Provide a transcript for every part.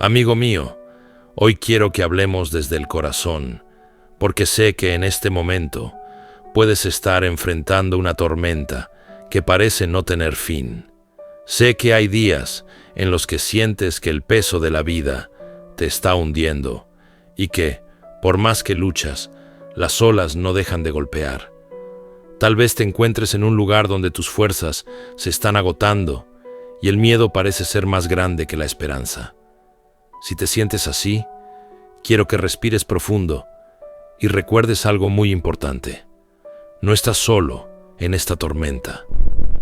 Amigo mío, hoy quiero que hablemos desde el corazón, porque sé que en este momento puedes estar enfrentando una tormenta que parece no tener fin. Sé que hay días en los que sientes que el peso de la vida te está hundiendo y que, por más que luchas, las olas no dejan de golpear. Tal vez te encuentres en un lugar donde tus fuerzas se están agotando y el miedo parece ser más grande que la esperanza. Si te sientes así, quiero que respires profundo y recuerdes algo muy importante. No estás solo en esta tormenta.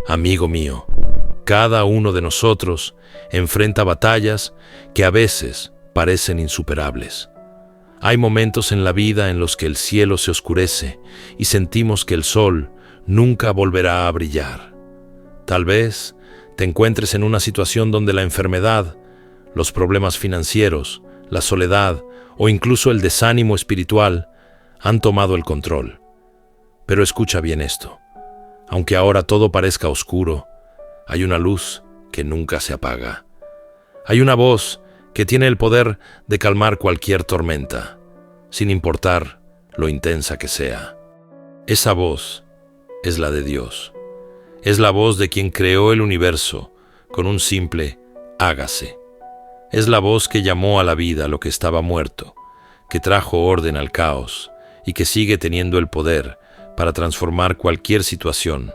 Amigo mío, cada uno de nosotros enfrenta batallas que a veces parecen insuperables. Hay momentos en la vida en los que el cielo se oscurece y sentimos que el sol nunca volverá a brillar. Tal vez te encuentres en una situación donde la enfermedad, los problemas financieros, la soledad o incluso el desánimo espiritual han tomado el control. Pero escucha bien esto. Aunque ahora todo parezca oscuro, hay una luz que nunca se apaga. Hay una voz que tiene el poder de calmar cualquier tormenta, sin importar lo intensa que sea. Esa voz es la de Dios. Es la voz de quien creó el universo con un simple hágase. Es la voz que llamó a la vida lo que estaba muerto, que trajo orden al caos y que sigue teniendo el poder para transformar cualquier situación,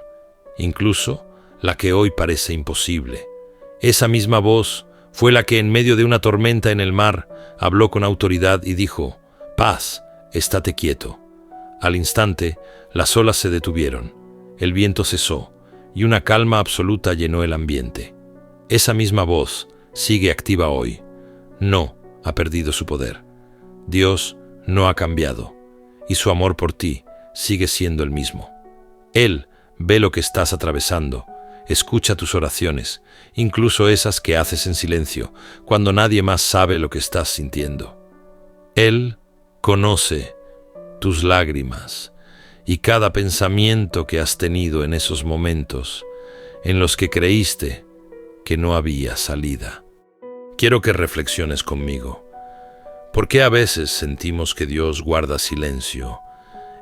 incluso la que hoy parece imposible. Esa misma voz fue la que en medio de una tormenta en el mar habló con autoridad y dijo: «Paz, estate quieto». Al instante, las olas se detuvieron, el viento cesó y una calma absoluta llenó el ambiente. Esa misma voz sigue activa hoy. No ha perdido su poder. Dios no ha cambiado y su amor por ti sigue siendo el mismo. Él ve lo que estás atravesando, escucha tus oraciones, incluso esas que haces en silencio, cuando nadie más sabe lo que estás sintiendo. Él conoce tus lágrimas y cada pensamiento que has tenido en esos momentos en los que creíste que no había salida. Quiero que reflexiones conmigo. ¿Por qué a veces sentimos que Dios guarda silencio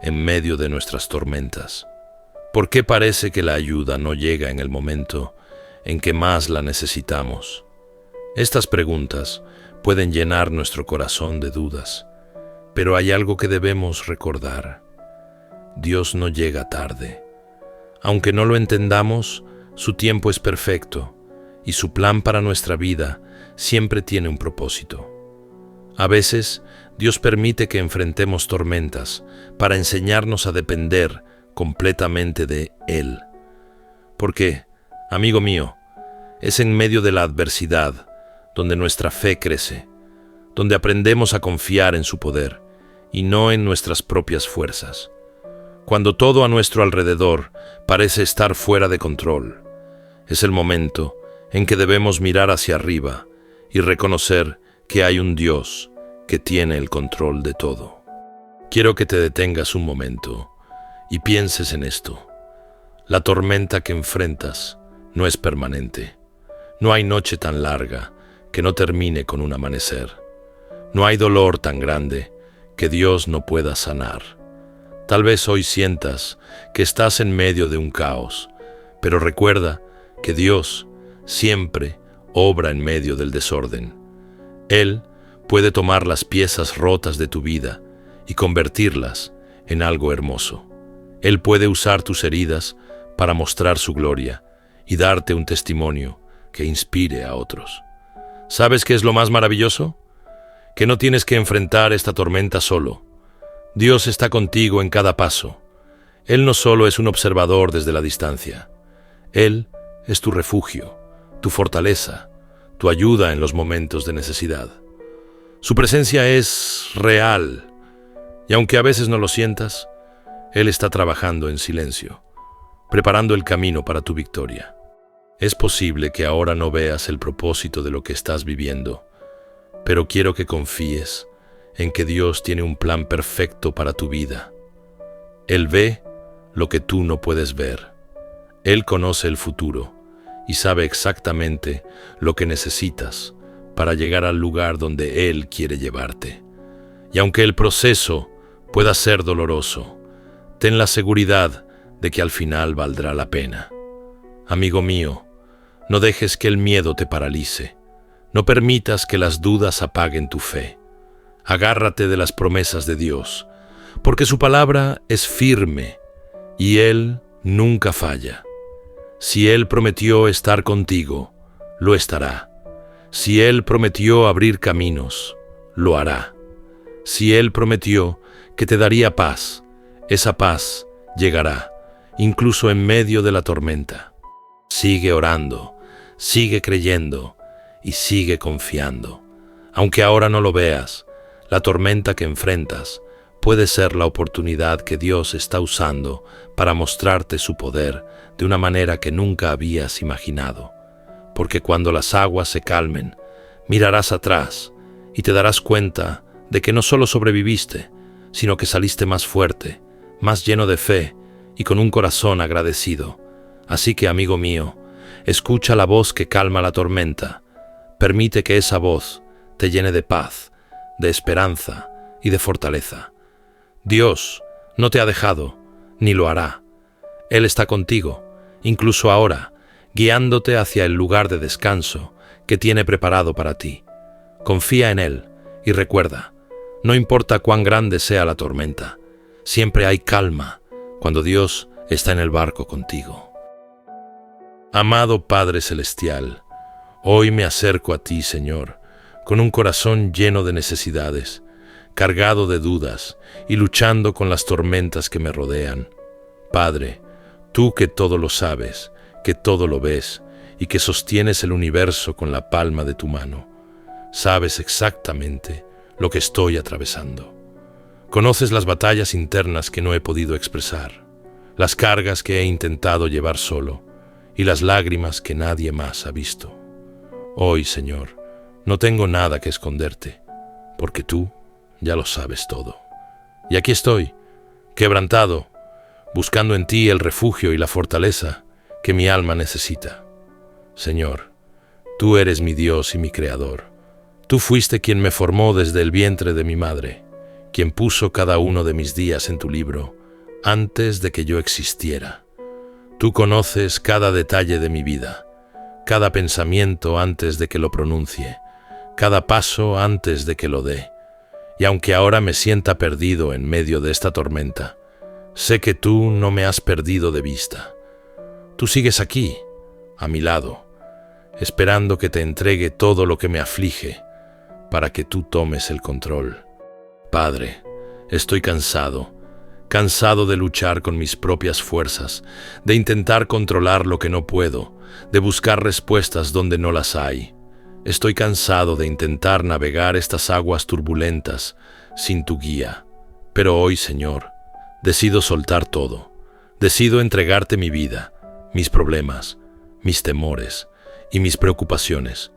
en medio de nuestras tormentas? ¿Por qué parece que la ayuda no llega en el momento en que más la necesitamos? Estas preguntas pueden llenar nuestro corazón de dudas, pero hay algo que debemos recordar. Dios no llega tarde. Aunque no lo entendamos, su tiempo es perfecto y su plan para nuestra vida siempre tiene un propósito. A veces, Dios permite que enfrentemos tormentas para enseñarnos a depender completamente de Él. Porque, amigo mío, es en medio de la adversidad donde nuestra fe crece, donde aprendemos a confiar en su poder y no en nuestras propias fuerzas. Cuando todo a nuestro alrededor parece estar fuera de control, es el momento en que debemos mirar hacia arriba y reconocer que hay un Dios que tiene el control de todo. Quiero que te detengas un momento y pienses en esto. La tormenta que enfrentas no es permanente. No hay noche tan larga que no termine con un amanecer. No hay dolor tan grande que Dios no pueda sanar. Tal vez hoy sientas que estás en medio de un caos, pero recuerda que Dios siempre obra en medio del desorden. Él puede tomar las piezas rotas de tu vida y convertirlas en algo hermoso. Él puede usar tus heridas para mostrar su gloria y darte un testimonio que inspire a otros. ¿Sabes qué es lo más maravilloso? Que no tienes que enfrentar esta tormenta solo. Dios está contigo en cada paso. Él no solo es un observador desde la distancia. Él es tu refugio, tu fortaleza, tu ayuda en los momentos de necesidad. Su presencia es real, y aunque a veces no lo sientas, Él está trabajando en silencio, preparando el camino para tu victoria. Es posible que ahora no veas el propósito de lo que estás viviendo, pero quiero que confíes en que Dios tiene un plan perfecto para tu vida. Él ve lo que tú no puedes ver. Él conoce el futuro y sabe exactamente lo que necesitas para llegar al lugar donde Él quiere llevarte. Y aunque el proceso pueda ser doloroso, ten la seguridad de que al final valdrá la pena. Amigo mío, no dejes que el miedo te paralice. No permitas que las dudas apaguen tu fe. Agárrate de las promesas de Dios, porque su palabra es firme y Él nunca falla. Si Él prometió estar contigo, lo estará. Si Él prometió abrir caminos, lo hará. Si Él prometió que te daría paz, esa paz llegará, incluso en medio de la tormenta. Sigue orando, sigue creyendo y sigue confiando. Aunque ahora no lo veas, la tormenta que enfrentas puede ser la oportunidad que Dios está usando para mostrarte su poder de una manera que nunca habías imaginado. Porque cuando las aguas se calmen, mirarás atrás y te darás cuenta de que no solo sobreviviste, sino que saliste más fuerte, más lleno de fe y con un corazón agradecido. Así que, amigo mío, escucha la voz que calma la tormenta. Permite que esa voz te llene de paz, de esperanza y de fortaleza. Dios no te ha dejado, ni lo hará. Él está contigo, incluso ahora, guiándote hacia el lugar de descanso que tiene preparado para ti. Confía en Él y recuerda, no importa cuán grande sea la tormenta, siempre hay calma cuando Dios está en el barco contigo. Amado Padre Celestial, hoy me acerco a ti, Señor, con un corazón lleno de necesidades, cargado de dudas y luchando con las tormentas que me rodean. Padre, tú que todo lo sabes, que todo lo ves y que sostienes el universo con la palma de tu mano, sabes exactamente lo que estoy atravesando. Conoces las batallas internas que no he podido expresar, las cargas que he intentado llevar solo y las lágrimas que nadie más ha visto. Hoy, Señor, no tengo nada que esconderte, porque tú ya lo sabes todo. Y aquí estoy, quebrantado, buscando en ti el refugio y la fortaleza que mi alma necesita. Señor, tú eres mi Dios y mi Creador. Tú fuiste quien me formó desde el vientre de mi madre, quien puso cada uno de mis días en tu libro antes de que yo existiera. Tú conoces cada detalle de mi vida, cada pensamiento antes de que lo pronuncie, cada paso antes de que lo dé. Y aunque ahora me sienta perdido en medio de esta tormenta, sé que tú no me has perdido de vista. Tú sigues aquí, a mi lado, esperando que te entregue todo lo que me aflige, para que tú tomes el control. Padre, estoy cansado de luchar con mis propias fuerzas, de intentar controlar lo que no puedo, de buscar respuestas donde no las hay. Estoy cansado de intentar navegar estas aguas turbulentas sin tu guía. Pero hoy, Señor, decido soltar todo. Decido entregarte mi vida, mis problemas, mis temores y mis preocupaciones,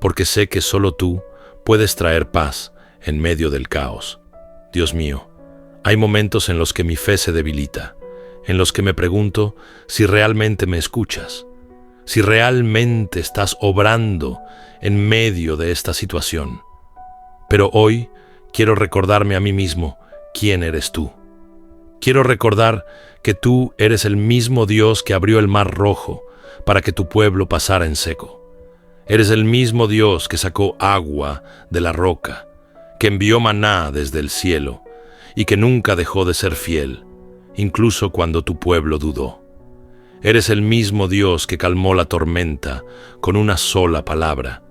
porque sé que solo tú puedes traer paz en medio del caos. Dios mío, hay momentos en los que mi fe se debilita, en los que me pregunto si realmente me escuchas, si realmente estás obrando en medio de esta situación. Pero hoy quiero recordarme a mí mismo quién eres tú. Quiero recordar que tú eres el mismo Dios que abrió el mar rojo para que tu pueblo pasara en seco. Eres el mismo Dios que sacó agua de la roca, que envió maná desde el cielo y que nunca dejó de ser fiel, incluso cuando tu pueblo dudó. Eres el mismo Dios que calmó la tormenta con una sola palabra,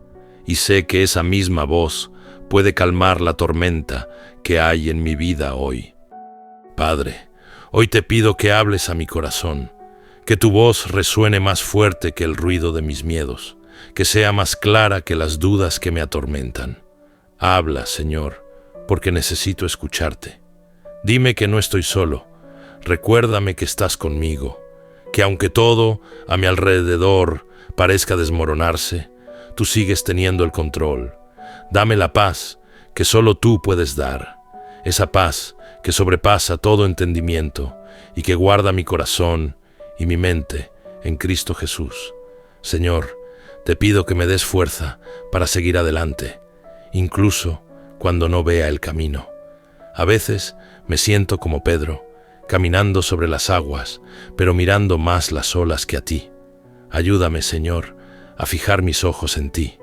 y sé que esa misma voz puede calmar la tormenta que hay en mi vida hoy. Padre, hoy te pido que hables a mi corazón, que tu voz resuene más fuerte que el ruido de mis miedos, que sea más clara que las dudas que me atormentan. Habla, Señor, porque necesito escucharte. Dime que no estoy solo. Recuérdame que estás conmigo, que aunque todo a mi alrededor parezca desmoronarse, tú sigues teniendo el control. Dame la paz que solo tú puedes dar, esa paz que sobrepasa todo entendimiento y que guarda mi corazón y mi mente en Cristo Jesús. Señor, Te pido que me des fuerza para seguir adelante, incluso cuando no vea el camino. A veces me siento como Pedro, caminando sobre las aguas, pero mirando más las olas que a ti. Ayúdame, Señor, a fijar mis ojos en ti,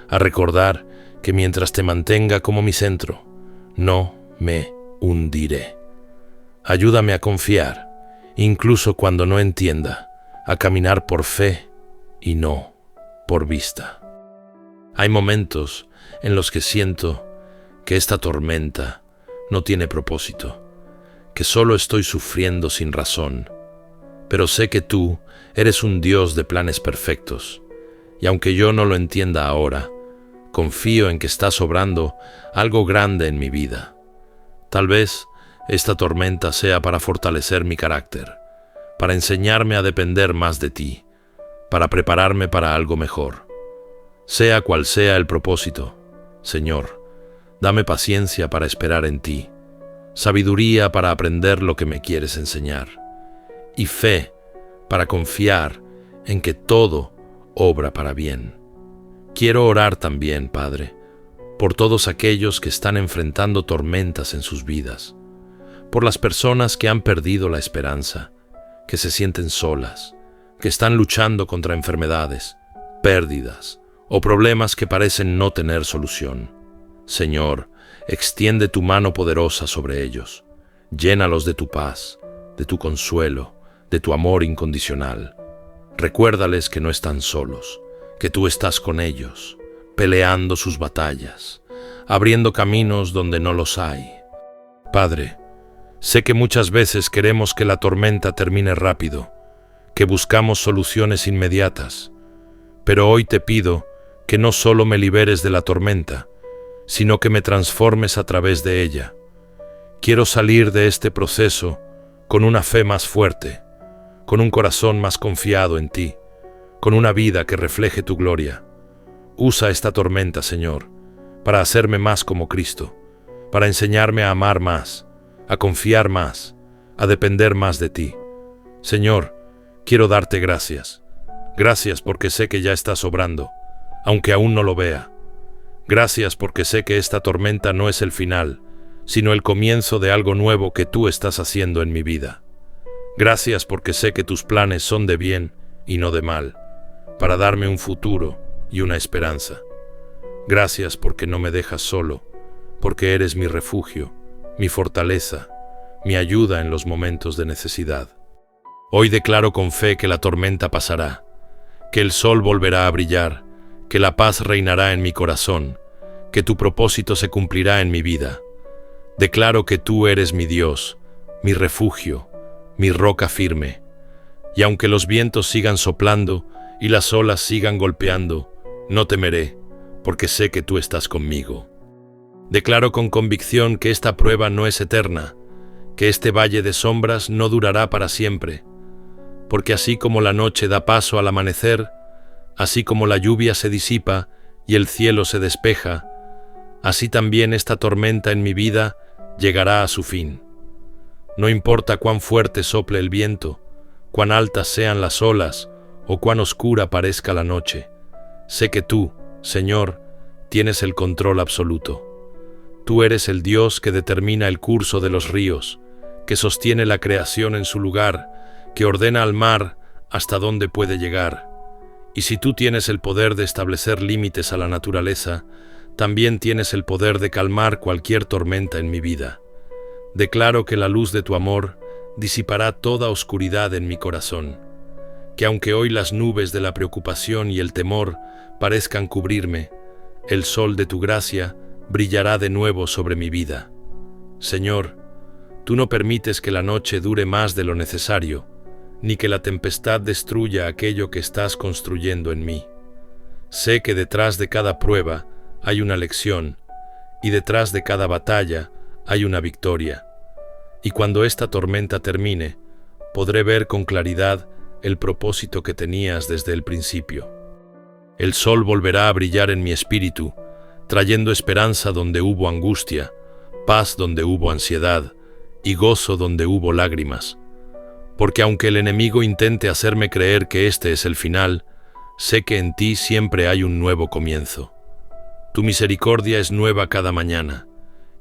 a recordar que mientras te mantenga como mi centro, no me hundiré. Ayúdame a confiar, incluso cuando no entienda, a caminar por fe y no por vista. Hay momentos en los que siento que esta tormenta no tiene propósito, que solo estoy sufriendo sin razón, pero sé que tú eres un Dios de planes perfectos, y aunque yo no lo entienda ahora, confío en que estás obrando algo grande en mi vida. Tal vez esta tormenta sea para fortalecer mi carácter, para enseñarme a depender más de ti, para prepararme para algo mejor. Sea cual sea el propósito, Señor, dame paciencia para esperar en ti, sabiduría para aprender lo que me quieres enseñar, y fe para confiar en que todo obra para bien. Quiero orar también, Padre, por todos aquellos que están enfrentando tormentas en sus vidas, por las personas que han perdido la esperanza, que se sienten solas, que están luchando contra enfermedades, pérdidas o problemas que parecen no tener solución. Señor, extiende tu mano poderosa sobre ellos. Llénalos de tu paz, de tu consuelo, de tu amor incondicional. Recuérdales que no están solos, que tú estás con ellos, peleando sus batallas, abriendo caminos donde no los hay. Padre, sé que muchas veces queremos que la tormenta termine rápido, que buscamos soluciones inmediatas, pero hoy te pido que no solo me liberes de la tormenta, sino que me transformes a través de ella. Quiero salir de este proceso con una fe más fuerte, con un corazón más confiado en ti, con una vida que refleje tu gloria. Usa esta tormenta, Señor, para hacerme más como Cristo, para enseñarme a amar más, a confiar más, a depender más de ti. Señor, quiero darte gracias. Gracias porque sé que ya estás obrando, aunque aún no lo vea. Gracias porque sé que esta tormenta no es el final, sino el comienzo de algo nuevo que tú estás haciendo en mi vida. Gracias porque sé que tus planes son de bien y no de mal, para darme un futuro y una esperanza. Gracias porque no me dejas solo, porque eres mi refugio, mi fortaleza, mi ayuda en los momentos de necesidad. Hoy declaro con fe que la tormenta pasará, que el sol volverá a brillar, que la paz reinará en mi corazón, que tu propósito se cumplirá en mi vida. Declaro que tú eres mi Dios, mi refugio, mi roca firme, y aunque los vientos sigan soplando y las olas sigan golpeando, no temeré, porque sé que tú estás conmigo. Declaro con convicción que esta prueba no es eterna, que este valle de sombras no durará para siempre, porque así como la noche da paso al amanecer, así como la lluvia se disipa y el cielo se despeja, así también esta tormenta en mi vida llegará a su fin. No importa cuán fuerte sople el viento, cuán altas sean las olas o cuán oscura parezca la noche, sé que tú, Señor, tienes el control absoluto. Tú eres el Dios que determina el curso de los ríos, que sostiene la creación en su lugar, que ordena al mar hasta dónde puede llegar. Y si tú tienes el poder de establecer límites a la naturaleza, también tienes el poder de calmar cualquier tormenta en mi vida. Declaro que la luz de tu amor disipará toda oscuridad en mi corazón, que aunque hoy las nubes de la preocupación y el temor parezcan cubrirme, el sol de tu gracia brillará de nuevo sobre mi vida. Señor, tú no permites que la noche dure más de lo necesario, ni que la tempestad destruya aquello que estás construyendo en mí. Sé que detrás de cada prueba hay una lección, y detrás de cada batalla hay una victoria. Y cuando esta tormenta termine, podré ver con claridad el propósito que tenías desde el principio. El sol volverá a brillar en mi espíritu, trayendo esperanza donde hubo angustia, paz donde hubo ansiedad y gozo donde hubo lágrimas. Porque aunque el enemigo intente hacerme creer que este es el final, sé que en ti siempre hay un nuevo comienzo. Tu misericordia es nueva cada mañana,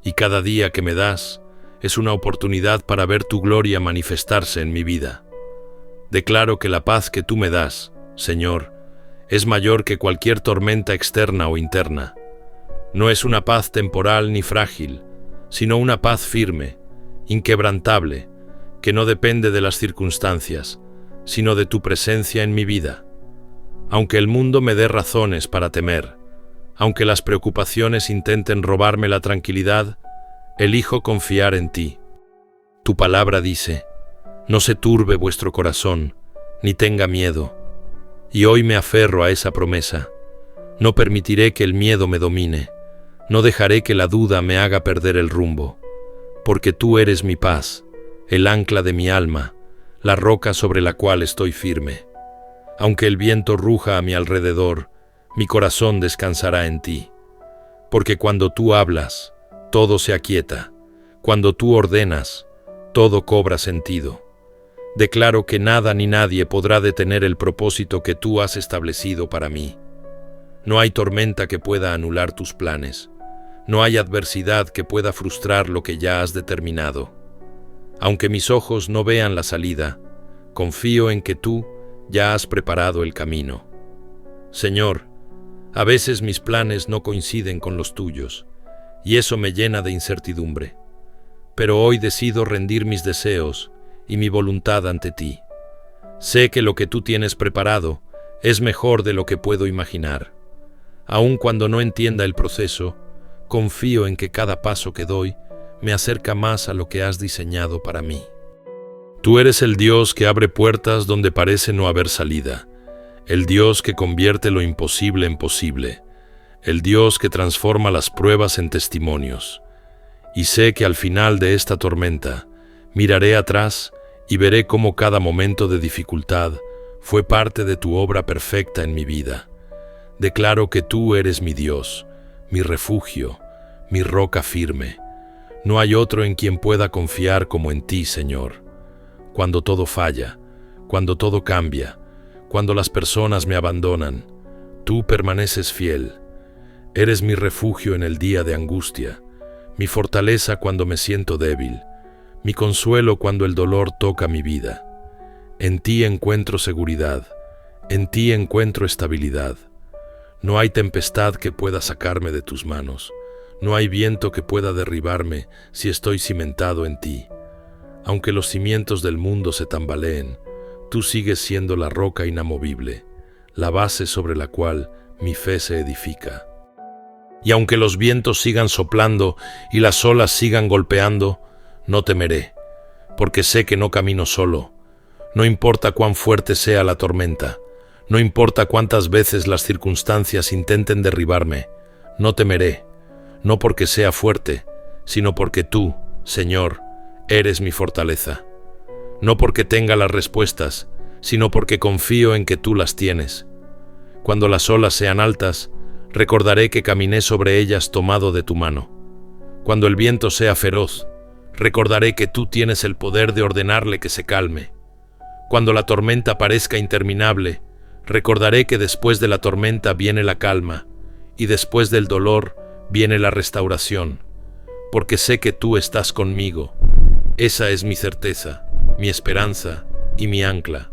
y cada día que me das es una oportunidad para ver tu gloria manifestarse en mi vida. Declaro que la paz que tú me das, Señor, es mayor que cualquier tormenta externa o interna. No es una paz temporal ni frágil, sino una paz firme, inquebrantable, que no depende de las circunstancias, sino de tu presencia en mi vida. Aunque el mundo me dé razones para temer, aunque las preocupaciones intenten robarme la tranquilidad, elijo confiar en ti. Tu palabra dice: no se turbe vuestro corazón, ni tenga miedo. Y hoy me aferro a esa promesa. No permitiré que el miedo me domine, no dejaré que la duda me haga perder el rumbo, porque tú eres mi paz, el ancla de mi alma, la roca sobre la cual estoy firme. Aunque el viento ruja a mi alrededor, mi corazón descansará en ti. Porque cuando tú hablas, todo se aquieta. Cuando tú ordenas, todo cobra sentido. Declaro que nada ni nadie podrá detener el propósito que tú has establecido para mí. No hay tormenta que pueda anular tus planes. No hay adversidad que pueda frustrar lo que ya has determinado. Aunque mis ojos no vean la salida, confío en que tú ya has preparado el camino. Señor, a veces mis planes no coinciden con los tuyos, y eso me llena de incertidumbre. Pero hoy decido rendir mis deseos y mi voluntad ante ti. Sé que lo que tú tienes preparado es mejor de lo que puedo imaginar. Aun cuando no entienda el proceso, confío en que cada paso que doy me acerca más a lo que has diseñado para mí. Tú eres el Dios que abre puertas donde parece no haber salida, el Dios que convierte lo imposible en posible, el Dios que transforma las pruebas en testimonios. Y sé que al final de esta tormenta, miraré atrás y veré cómo cada momento de dificultad fue parte de tu obra perfecta en mi vida. Declaro que tú eres mi Dios, mi refugio, mi roca firme. No hay otro en quien pueda confiar como en ti, Señor. Cuando todo falla, cuando todo cambia, cuando las personas me abandonan, tú permaneces fiel. Eres mi refugio en el día de angustia, mi fortaleza cuando me siento débil, mi consuelo cuando el dolor toca mi vida. En ti encuentro seguridad, en ti encuentro estabilidad. No hay tempestad que pueda sacarme de tus manos, no hay viento que pueda derribarme si estoy cimentado en ti. Aunque los cimientos del mundo se tambaleen, tú sigues siendo la roca inamovible, la base sobre la cual mi fe se edifica. Y aunque los vientos sigan soplando y las olas sigan golpeando, no temeré, porque sé que no camino solo. No importa cuán fuerte sea la tormenta, no importa cuántas veces las circunstancias intenten derribarme, no temeré, no porque sea fuerte, sino porque tú, Señor, eres mi fortaleza. No porque tenga las respuestas, sino porque confío en que tú las tienes. Cuando las olas sean altas, recordaré que caminé sobre ellas tomado de tu mano. Cuando el viento sea feroz, recordaré que tú tienes el poder de ordenarle que se calme. Cuando la tormenta parezca interminable, recordaré que después de la tormenta viene la calma, y después del dolor viene la restauración, porque sé que tú estás conmigo. Esa es mi certeza, mi esperanza y mi ancla.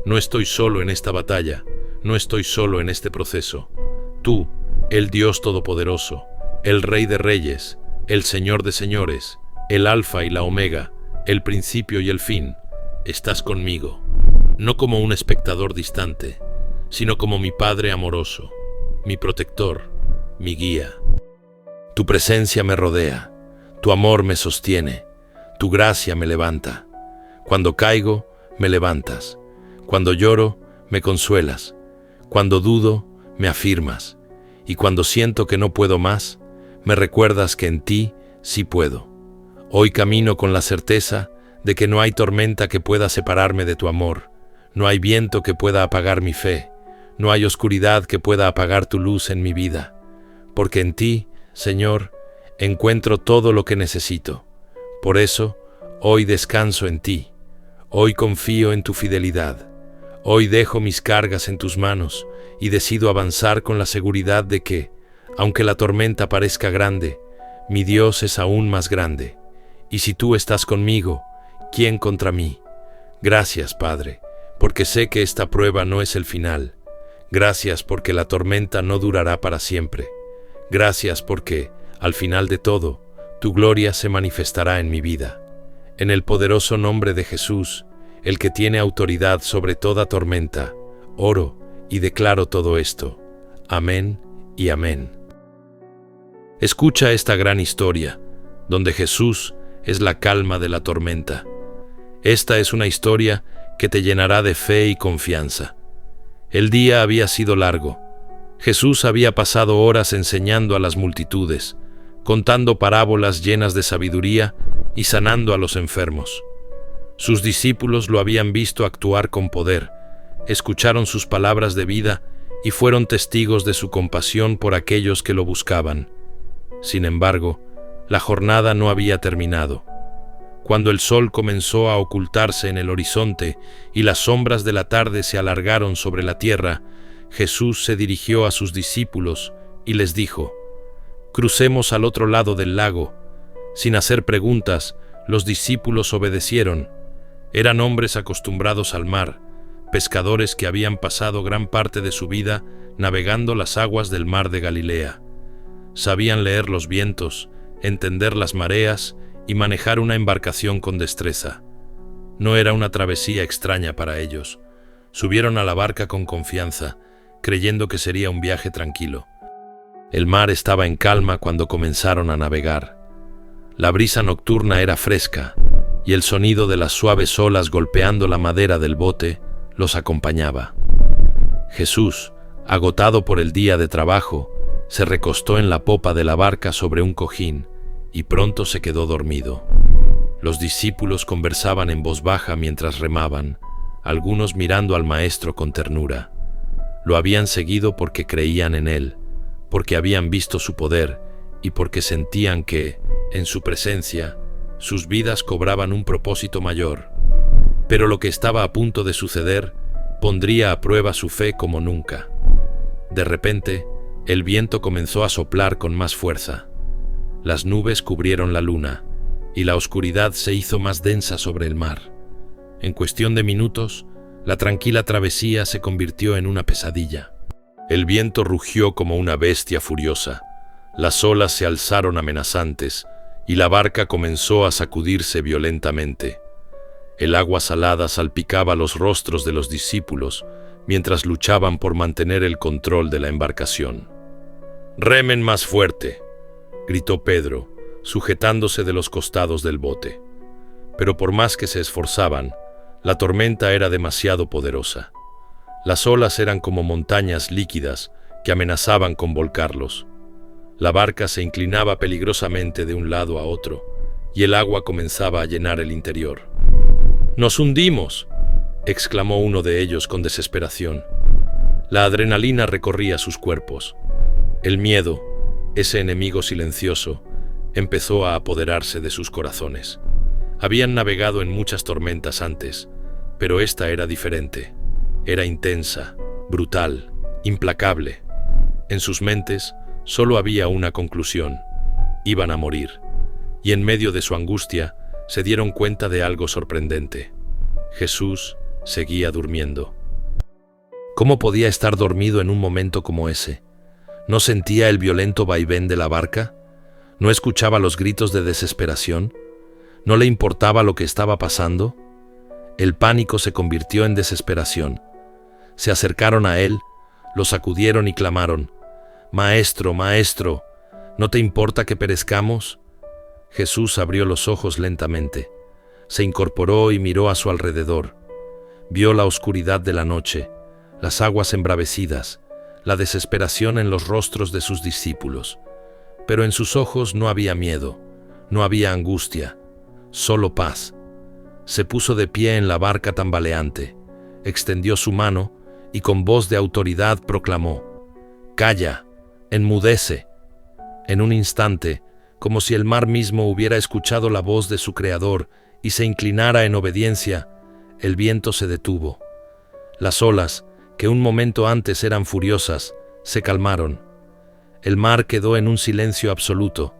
No estoy solo en esta batalla, no estoy solo en este proceso. Tú, el Dios Todopoderoso, el Rey de Reyes, el Señor de Señores, el Alfa y la Omega, el principio y el fin, estás conmigo, no como un espectador distante, sino como mi Padre amoroso, mi protector, mi guía. Tu presencia me rodea, tu amor me sostiene, tu gracia me levanta. Cuando caigo, me levantas. Cuando lloro, me consuelas. Cuando dudo, me afirmas. Y cuando siento que no puedo más, me recuerdas que en ti sí puedo. Hoy camino con la certeza de que no hay tormenta que pueda separarme de tu amor, no hay viento que pueda apagar mi fe, no hay oscuridad que pueda apagar tu luz en mi vida, porque en ti, Señor, encuentro todo lo que necesito. Por eso, hoy descanso en ti, hoy confío en tu fidelidad, Hoy dejo mis cargas en tus manos y decido avanzar con la seguridad de que, aunque la tormenta parezca grande, mi Dios es aún más grande. Y si tú estás conmigo, ¿quién contra mí? Gracias, Padre, porque sé que esta prueba no es el final. Gracias porque la tormenta no durará para siempre. Gracias porque, al final de todo, tu gloria se manifestará en mi vida. En el poderoso nombre de Jesús, el que tiene autoridad sobre toda tormenta, oro y declaro todo esto. Amén y amén. Escucha esta gran historia, donde Jesús es la calma de la tormenta. Esta es una historia que te llenará de fe y confianza. El día había sido largo. Jesús había pasado horas enseñando a las multitudes, contando parábolas llenas de sabiduría y sanando a los enfermos. Sus discípulos lo habían visto actuar con poder, escucharon sus palabras de vida y fueron testigos de su compasión por aquellos que lo buscaban. Sin embargo, la jornada no había terminado. Cuando el sol comenzó a ocultarse en el horizonte y las sombras de la tarde se alargaron sobre la tierra, Jesús se dirigió a sus discípulos y les dijo: «Crucemos al otro lado del lago». Sin hacer preguntas, los discípulos obedecieron. Eran hombres acostumbrados al mar, pescadores que habían pasado gran parte de su vida navegando las aguas del mar de Galilea. Sabían leer los vientos, entender las mareas y manejar una embarcación con destreza. No era una travesía extraña para ellos. Subieron a la barca con confianza, creyendo que sería un viaje tranquilo. El mar estaba en calma cuando comenzaron a navegar. La brisa nocturna era fresca y el sonido de las suaves olas golpeando la madera del bote los acompañaba. Jesús, agotado por el día de trabajo, se recostó en la popa de la barca sobre un cojín y pronto se quedó dormido. Los discípulos conversaban en voz baja mientras remaban, algunos mirando al maestro con ternura. Lo habían seguido porque creían en él, porque habían visto su poder y porque sentían que, en su presencia, sus vidas cobraban un propósito mayor. Pero lo que estaba a punto de suceder pondría a prueba su fe como nunca. De repente, el viento comenzó a soplar con más fuerza. Las nubes cubrieron la luna, y la oscuridad se hizo más densa sobre el mar. En cuestión de minutos, la tranquila travesía se convirtió en una pesadilla. El viento rugió como una bestia furiosa, las olas se alzaron amenazantes, y la barca comenzó a sacudirse violentamente. El agua salada salpicaba los rostros de los discípulos mientras luchaban por mantener el control de la embarcación. «¡Remen más fuerte!», gritó Pedro, sujetándose de los costados del bote. Pero por más que se esforzaban, la tormenta era demasiado poderosa. Las olas eran como montañas líquidas que amenazaban con volcarlos. La barca se inclinaba peligrosamente de un lado a otro, y el agua comenzaba a llenar el interior. «¡Nos hundimos!», exclamó uno de ellos con desesperación. La adrenalina recorría sus cuerpos. El miedo, ese enemigo silencioso, empezó a apoderarse de sus corazones. Habían navegado en muchas tormentas antes, pero esta era diferente. Era intensa, brutal, implacable. En sus mentes solo había una conclusión: iban a morir. Y en medio de su angustia, se dieron cuenta de algo sorprendente. Jesús seguía durmiendo. ¿Cómo podía estar dormido en un momento como ese? ¿No sentía el violento vaivén de la barca? ¿No escuchaba los gritos de desesperación? ¿No le importaba lo que estaba pasando? El pánico se convirtió en desesperación. Se acercaron a él, lo sacudieron y clamaron: «Maestro, Maestro, ¿no te importa que perezcamos?». Jesús abrió los ojos lentamente, se incorporó y miró a su alrededor. Vio la oscuridad de la noche, las aguas embravecidas, la desesperación en los rostros de sus discípulos. Pero en sus ojos no había miedo, no había angustia, solo paz. Se puso de pie en la barca tambaleante, extendió su mano y con voz de autoridad proclamó: «¡Calla! ¡Enmudece!». En un instante, como si el mar mismo hubiera escuchado la voz de su Creador y se inclinara en obediencia, el viento se detuvo. Las olas, que un momento antes eran furiosas, se calmaron. El mar quedó en un silencio absoluto,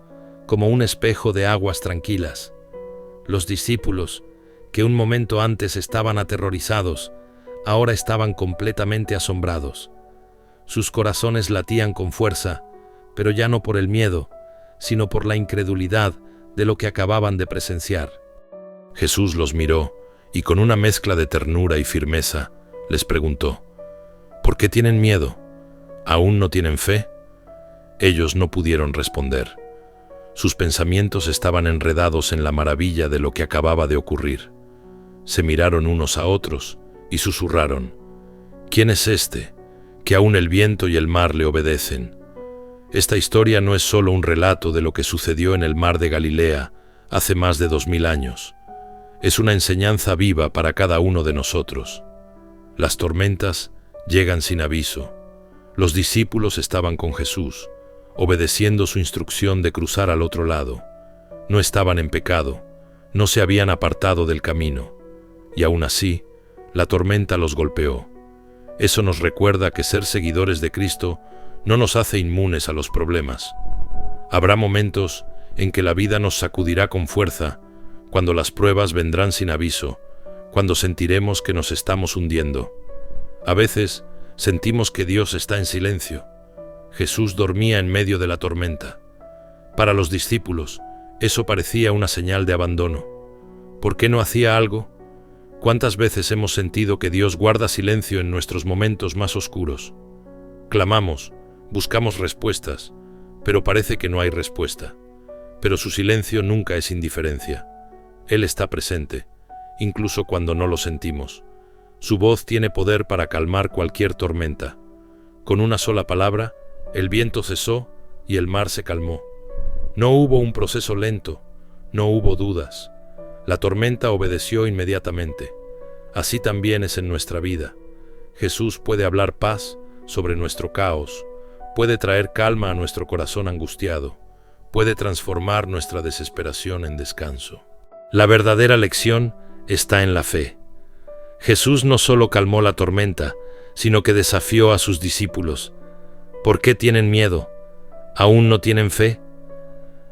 como un espejo de aguas tranquilas. Los discípulos, que un momento antes estaban aterrorizados, ahora estaban completamente asombrados. Sus corazones latían con fuerza, pero ya no por el miedo, sino por la incredulidad de lo que acababan de presenciar. Jesús los miró y con una mezcla de ternura y firmeza les preguntó: ¿por qué tienen miedo? ¿Aún no tienen fe? Ellos no pudieron responder. Sus pensamientos estaban enredados en la maravilla de lo que acababa de ocurrir. Se miraron unos a otros y susurraron: ¿quién es este, que aún el viento y el mar le obedecen? Esta historia no es solo un relato de lo que sucedió en el mar de Galilea hace más de 2000 años. Es una enseñanza viva para cada uno de nosotros. Las tormentas llegan sin aviso. Los discípulos estaban con Jesús, obedeciendo su instrucción de cruzar al otro lado. No estaban en pecado, no se habían apartado del camino, y aún así, la tormenta los golpeó. Eso nos recuerda que ser seguidores de Cristo no nos hace inmunes a los problemas. Habrá momentos en que la vida nos sacudirá con fuerza, cuando las pruebas vendrán sin aviso, cuando sentiremos que nos estamos hundiendo. A veces sentimos que Dios está en silencio. Jesús dormía en medio de la tormenta. Para los discípulos, eso parecía una señal de abandono. ¿Por qué no hacía algo? ¿Cuántas veces hemos sentido que Dios guarda silencio en nuestros momentos más oscuros? Clamamos, buscamos respuestas, pero parece que no hay respuesta. Pero su silencio nunca es indiferencia. Él está presente, incluso cuando no lo sentimos. Su voz tiene poder para calmar cualquier tormenta. Con una sola palabra, el viento cesó y el mar se calmó. No hubo un proceso lento, no hubo dudas. La tormenta obedeció inmediatamente. Así también es en nuestra vida. Jesús puede hablar paz sobre nuestro caos, puede traer calma a nuestro corazón angustiado, puede transformar nuestra desesperación en descanso. La verdadera lección está en la fe. Jesús no solo calmó la tormenta, sino que desafió a sus discípulos. ¿Por qué tienen miedo? ¿Aún no tienen fe?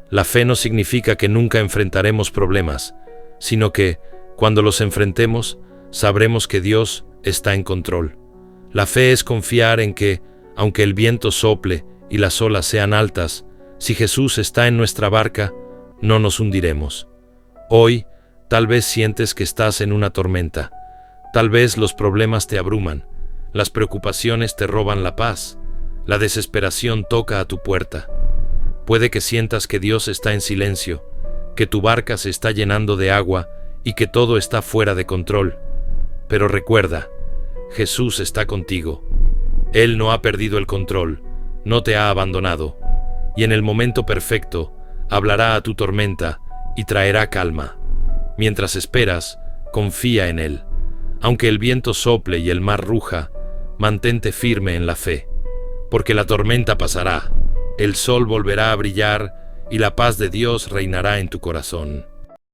La fe no significa que nunca enfrentaremos problemas, sino que, cuando los enfrentemos, sabremos que Dios está en control. La fe es confiar en que, aunque el viento sople y las olas sean altas, si Jesús está en nuestra barca, no nos hundiremos. Hoy, tal vez sientes que estás en una tormenta. Tal vez los problemas te abruman, las preocupaciones te roban la paz, la desesperación toca a tu puerta. Puede que sientas que Dios está en silencio, que tu barca se está llenando de agua y que todo está fuera de control. Pero recuerda, Jesús está contigo. Él no ha perdido el control, no te ha abandonado, y en el momento perfecto hablará a tu tormenta y traerá calma. Mientras esperas, confía en Él. Aunque el viento sople y el mar ruja, mantente firme en la fe, porque la tormenta pasará, el sol volverá a brillar y la paz de Dios reinará en tu corazón.